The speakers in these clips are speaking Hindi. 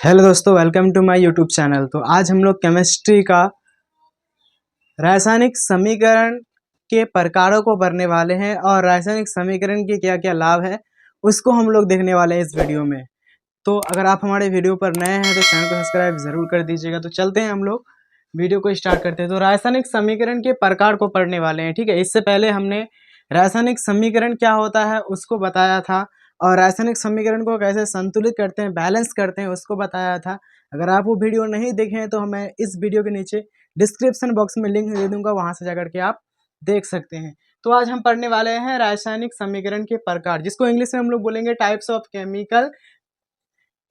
हेलो दोस्तों, welcome to my YouTube channel. तो आज हम लोग केमिस्ट्री का रासायनिक समीकरण के प्रकारों को पढ़ने वाले हैं और रासायनिक समीकरण के क्या क्या लाभ है उसको हम लोग देखने वाले हैं इस वीडियो में। तो अगर आप हमारे वीडियो पर नए हैं तो चैनल को सब्सक्राइब जरूर कर दीजिएगा। तो चलते हैं, हम लोग वीडियो को स्टार्ट करते हैं। तो रासायनिक समीकरण के प्रकार को पढ़ने वाले हैं, ठीक है। इससे पहले हमने रासायनिक समीकरण क्या होता है उसको बताया था और रासायनिक समीकरण को कैसे संतुलित करते हैं, बैलेंस करते हैं, उसको बताया था। अगर आप वो वीडियो नहीं देखे हैं तो मैं इस वीडियो के नीचे डिस्क्रिप्शन बॉक्स में लिंक दे दूंगा, वहां से जाकर के आप देख सकते हैं। तो आज हम पढ़ने वाले हैं रासायनिक समीकरण के प्रकार, जिसको इंग्लिश में हम लोग बोलेंगे टाइप्स ऑफ केमिकल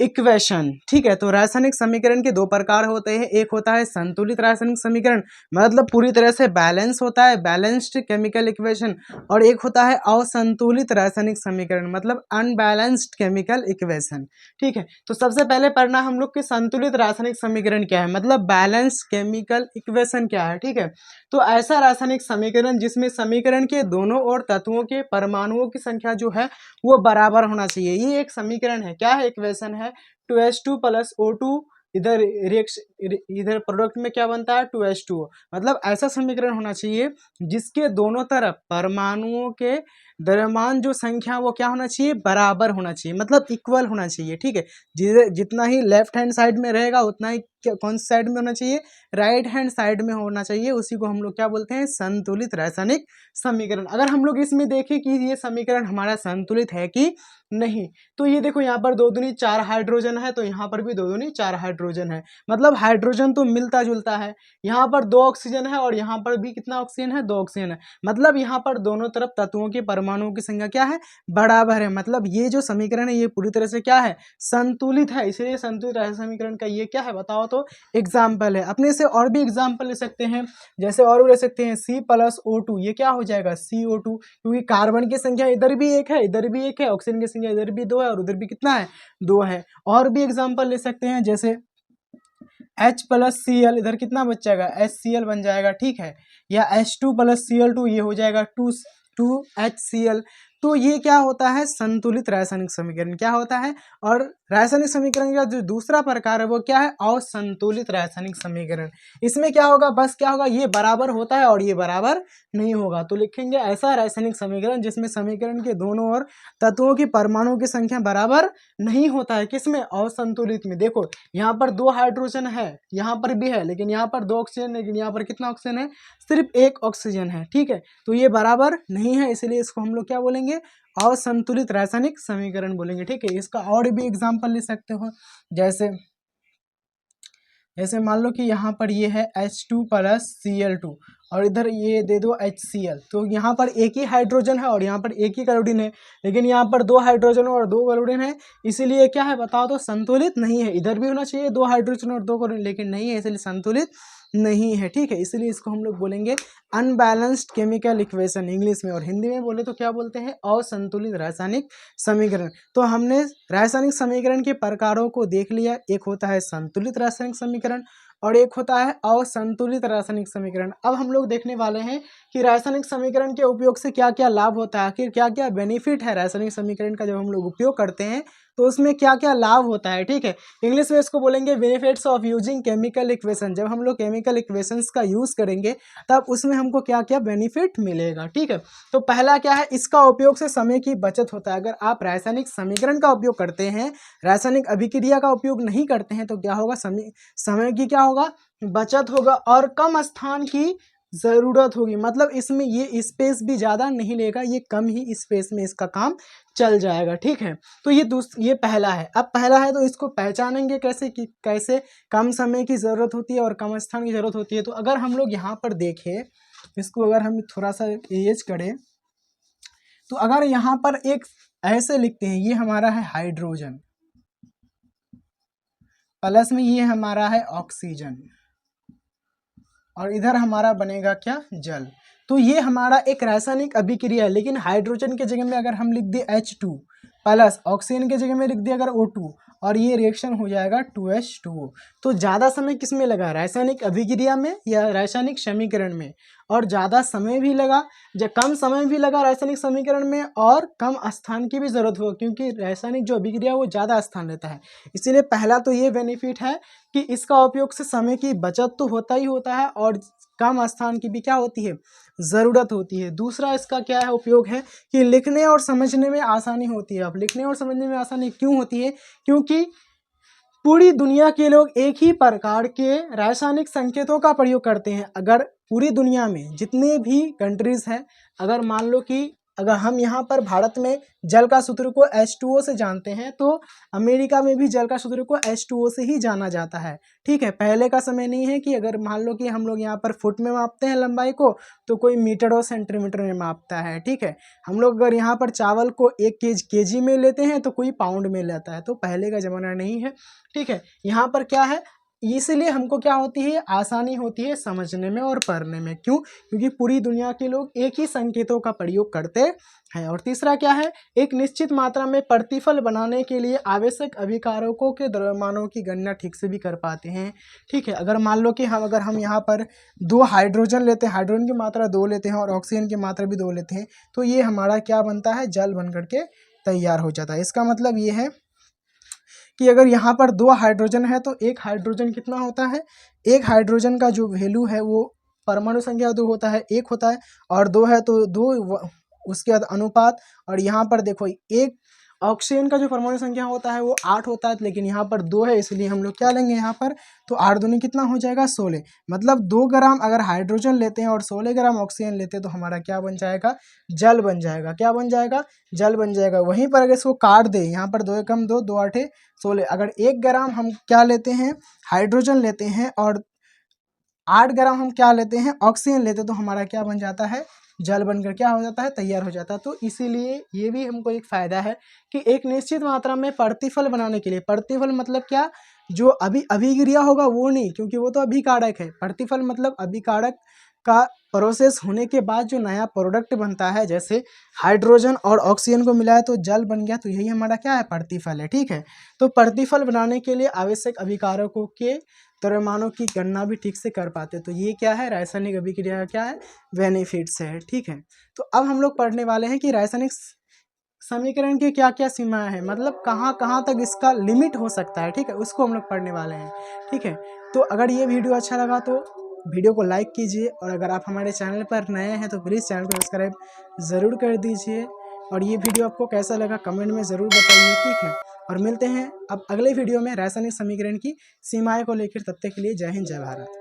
इक्वेशन, ठीक है। तो रासायनिक समीकरण के दो प्रकार होते हैं। एक होता है संतुलित रासायनिक समीकरण, मतलब पूरी तरह से बैलेंस होता है, बैलेंस्ड केमिकल इक्वेशन। और एक होता है असंतुलित रासायनिक समीकरण, मतलब अनबैलेंस्ड केमिकल इक्वेशन, ठीक है। तो सबसे पहले पढ़ना हम लोग कि संतुलित रासायनिक समीकरण क्या है, मतलब बैलेंस्ड केमिकल इक्वेशन क्या है, ठीक है। तो ऐसा रासायनिक समीकरण जिसमें समीकरण के दोनों ओर तत्वों के परमाणुओं की संख्या जो है वो बराबर होना चाहिए। ये एक समीकरण है, क्या है, इक्वेशन है। 2H2 प्लस O2, इधर रिएक्शन, इधर प्रोडक्ट में क्या बनता है 2H2O। मतलब ऐसा समीकरण होना चाहिए जिसके दोनों तरफ परमाणुओं के द्रव्यमान जो संख्या वो क्या होना चाहिए, बराबर होना चाहिए, मतलब इक्वल होना चाहिए, ठीक है। जितना ही लेफ्ट हैंड साइड में रहेगा उतना ही कौन सी साइड में होना चाहिए, राइट हैंड साइड में होना चाहिए। उसी को हम लोग क्या बोलते हैं, संतुलित रासायनिक समीकरण। अगर हम लोग इसमें देखें कि ये समीकरण हमारा संतुलित है कि नहीं, तो ये देखो यहाँ पर 2 दूनी 4 हाइड्रोजन है, तो यहाँ पर भी 2 दूनी 4 हाइड्रोजन है, मतलब हाइड्रोजन तो मिलता जुलता है। यहाँ पर 2 ऑक्सीजन है और यहाँ पर भी कितना ऑक्सीजन है, 2 ऑक्सीजन है। मतलब यहाँ पर दोनों तरफ तत्वों के परमाणुओं की संख्या क्या है, बराबर है। मतलब ये जो समीकरण है ये पूरी तरह से क्या है, संतुलित है। इसलिए संतुलित रासायनिक समीकरण का ये क्या है बताओ तो एग्जाम्पल है। अपने से और भी एग्जाम्पल ले सकते हैं, जैसे और ले सकते हैं C+O2, ये क्या हो जाएगा CO2, क्योंकि कार्बन की संख्या इधर भी एक है, इधर भी एक है, ऑक्सीजन की संख्या इधर भी 2 है और उधर भी कितना है, 2 है। और भी एग्जाम्पल ले सकते हैं, जैसे H+Cl, इधर कितना बच जाएगा, HCl बन जाएगा, ठीक है। या H2+Cl2, ये हो जाएगा 2HCl। तो ये क्या होता है, संतुलित रासायनिक समीकरण क्या होता है। और रासायनिक समीकरण का जो दूसरा प्रकार है वो क्या है, असंतुलित रासायनिक समीकरण। इसमें क्या होगा, बस क्या होगा, ये बराबर होता है और ये बराबर नहीं होगा। तो लिखेंगे ऐसा रासायनिक समीकरण जिसमें समीकरण के दोनों ओर तत्वों की परमाणुओं की संख्या बराबर नहीं होता है। किसमें, असंतुलित में। देखो यहाँ पर 2 हाइड्रोजन है, यहाँ पर भी है, लेकिन यहाँ पर 2 ऑक्सीजन, लेकिन यहाँ पर कितना ऑक्सीजन है, सिर्फ 1 ऑक्सीजन है, ठीक है। तो ये बराबर नहीं है, इसलिए इसको हम लोग क्या बोलेंगे, असंतुलित रासायनिक समीकरण बोलेंगे, ठीक है। इसका और भी एग्जाम्पल ले सकते हो, जैसे जैसे मान लो कि यहाँ पर ये है H2+Cl2 और इधर ये दे दो HCl। तो यहाँ पर एक ही हाइड्रोजन है और यहाँ पर एक ही क्लोरीन है, लेकिन यहाँ पर 2 हाइड्रोजन और 2 क्लोरीन है, इसीलिए क्या है बताओ तो संतुलित नहीं है। इधर भी होना चाहिए 2 हाइड्रोजन और 2 क्लोरीन, लेकिन नहीं है, इसलिए संतुलित नहीं है, ठीक है। इसलिए इसको हम लोग बोलेंगे अनबैलेंस्ड केमिकल इक्वेशन इंग्लिश में, और हिंदी में बोले तो क्या बोलते हैं, असंतुलित रासायनिक समीकरण। तो हमने रासायनिक समीकरण के प्रकारों को देख लिया। एक होता है संतुलित रासायनिक समीकरण और एक होता है असंतुलित रासायनिक समीकरण। अब हम लोग देखने वाले हैं कि रासायनिक समीकरण के उपयोग से क्या क्या लाभ होता है, आखिर क्या क्या बेनिफिट है रासायनिक समीकरण का। जब हम लोग उपयोग करते हैं तो उसमें क्या क्या लाभ होता है, ठीक है। इंग्लिश में इसको बोलेंगे benefits of using chemical equation. जब हम लोग केमिकल इक्वेशंस का यूज करेंगे तब उसमें हमको क्या क्या बेनिफिट मिलेगा, ठीक है। तो पहला क्या है, इसका उपयोग से समय की बचत होता है। अगर आप रासायनिक समीकरण का उपयोग करते हैं, रासायनिक अभिक्रिया का उपयोग नहीं करते हैं, तो क्या होगा, समय की क्या होगा, बचत होगा और कम स्थान की जरूरत होगी। मतलब इसमें ये स्पेस भी ज़्यादा नहीं लेगा, ये कम ही स्पेस में इसका काम चल जाएगा, ठीक है। तो ये पहला है। अब पहला है तो इसको पहचानेंगे कैसे कि कैसे कम समय की ज़रूरत होती है और कम स्थान की ज़रूरत होती है। तो अगर हम लोग यहाँ पर देखें, इसको अगर हम थोड़ा सा एज करें, तो अगर यहाँ पर एक ऐसे लिखते हैं, ये हमारा है हाइड्रोजन, प्लस में ये हमारा है ऑक्सीजन, और इधर हमारा बनेगा क्या, जल। तो ये हमारा एक रासायनिक अभिक्रिया है। लेकिन हाइड्रोजन के जगह में अगर हम लिख दिए H2 प्लस, ऑक्सीजन के जगह में लिख दिया अगर O2 और ये रिएक्शन हो जाएगा 2H2O। तो ज़्यादा समय किस में लगा, रासायनिक अभिक्रिया में या रासायनिक समीकरण में, और ज़्यादा समय भी लगा, कम समय भी लगा रासायनिक समीकरण में, और कम स्थान की भी ज़रूरत हो, क्योंकि रासायनिक जो अभिक्रिया वो ज़्यादा स्थान लेता है। इसीलिए पहला तो ये बेनिफिट है कि इसका उपयोग से समय की बचत तो होता ही होता है, और कम स्थान की भी क्या होती है, ज़रूरत होती है। दूसरा इसका क्या है उपयोग है कि लिखने और समझने में आसानी होती है। अब लिखने और समझने में आसानी क्यों होती है, क्योंकि पूरी दुनिया के लोग एक ही प्रकार के रासायनिक संकेतों का प्रयोग करते हैं। अगर पूरी दुनिया में जितने भी कंट्रीज़ हैं, अगर मान लो कि अगर हम यहाँ पर भारत में जल का सूत्र को H2O से जानते हैं, तो अमेरिका में भी जल का सूत्र को H2O से ही जाना जाता है। ठीक है, पहले का समय नहीं है कि अगर मान लो कि हम लोग यहाँ पर फुट में मापते हैं लंबाई को, तो कोई मीटर और सेंटीमीटर में मापता है। ठीक है, हम लोग अगर यहाँ पर चावल को 1 केजी में लेते हैं तो कोई पाउंड में लेता है, तो पहले का ज़माना नहीं है। ठीक है, यहाँ पर क्या है, इसलिए हमको क्या होती है, आसानी होती है समझने में और पढ़ने में। क्यों, क्योंकि पूरी दुनिया के लोग एक ही संकेतों का प्रयोग करते हैं। और तीसरा क्या है, एक निश्चित मात्रा में प्रतिफल बनाने के लिए आवश्यक अभिकारकों के द्रव्यमानों की गणना ठीक से भी कर पाते हैं। ठीक है, अगर मान लो कि अगर हम यहाँ पर 2 हाइड्रोजन लेते हैं, हाइड्रोजन की मात्रा 2 लेते हैं और ऑक्सीजन की मात्रा भी 2 लेते हैं, तो ये हमारा क्या बनता है, जल बन करके तैयार हो जाता है। इसका मतलब ये है कि अगर यहाँ पर 2 हाइड्रोजन है तो एक हाइड्रोजन कितना होता है, एक हाइड्रोजन का जो वैल्यू है वो परमाणु संख्या 2 होता है, 1 होता है, और 2 है तो 2, उसके बाद अनुपात। और यहाँ पर देखो, एक ऑक्सीजन का जो परमाणु संख्या होता है वो 8 होता है, लेकिन यहाँ पर 2 है, इसलिए हम लोग क्या लेंगे यहाँ पर, तो 8 दूनी कितना हो जाएगा, 16। मतलब 2 ग्राम अगर हाइड्रोजन लेते हैं और 16 ग्राम ऑक्सीजन लेते हैं तो हमारा क्या बन जाएगा, जल बन जाएगा। क्या बन जाएगा, जल बन जाएगा। वहीं पर अगर इसको काट दे, यहाँ पर 2 एकम 2, 2 8 16, अगर 1 ग्राम हम क्या लेते हैं, हाइड्रोजन लेते हैं, और 8 ग्राम हम क्या लेते हैं, ऑक्सीजन लेते हैं, तो हमारा क्या बन जाता है, जल बनकर क्या हो जाता है, तैयार हो जाता है। तो इसीलिए ये भी हमको एक फ़ायदा है कि एक निश्चित मात्रा में प्रतिफल बनाने के लिए, प्रतिफल मतलब क्या, जो अभिक्रिया होगा वो नहीं, क्योंकि वो तो अभिकारक है। प्रतिफल मतलब अभिकारक का प्रोसेस होने के बाद जो नया प्रोडक्ट बनता है, जैसे हाइड्रोजन और ऑक्सीजन को मिलाया तो जल बन गया, तो यही हमारा क्या है, प्रतिफल है। ठीक है, तो प्रतिफल बनाने के लिए आवश्यक अभिकारकों के द्रव्यमानों की गणना भी ठीक से कर पाते। तो ये क्या है, रासायनिक अभिक्रिया का क्या है, बेनिफिट्स है। ठीक है, तो अब हम लोग पढ़ने वाले हैं कि रासायनिक समीकरण की क्या क्या सीमाएं हैं, मतलब कहाँ कहाँ तक इसका लिमिट हो सकता है। ठीक है, उसको हम लोग पढ़ने वाले हैं। ठीक है, तो अगर ये वीडियो अच्छा लगा तो वीडियो को लाइक कीजिए, और अगर आप हमारे चैनल पर नए हैं तो प्लीज़ चैनल को सब्सक्राइब ज़रूर कर दीजिए, और ये वीडियो आपको कैसा लगा कमेंट में ज़रूर बताइए। ठीक है, और मिलते हैं अब अगले वीडियो में रासायनिक समीकरण की सीमाएं को लेकर। तब तक के लिए जय हिंद, जय भारत।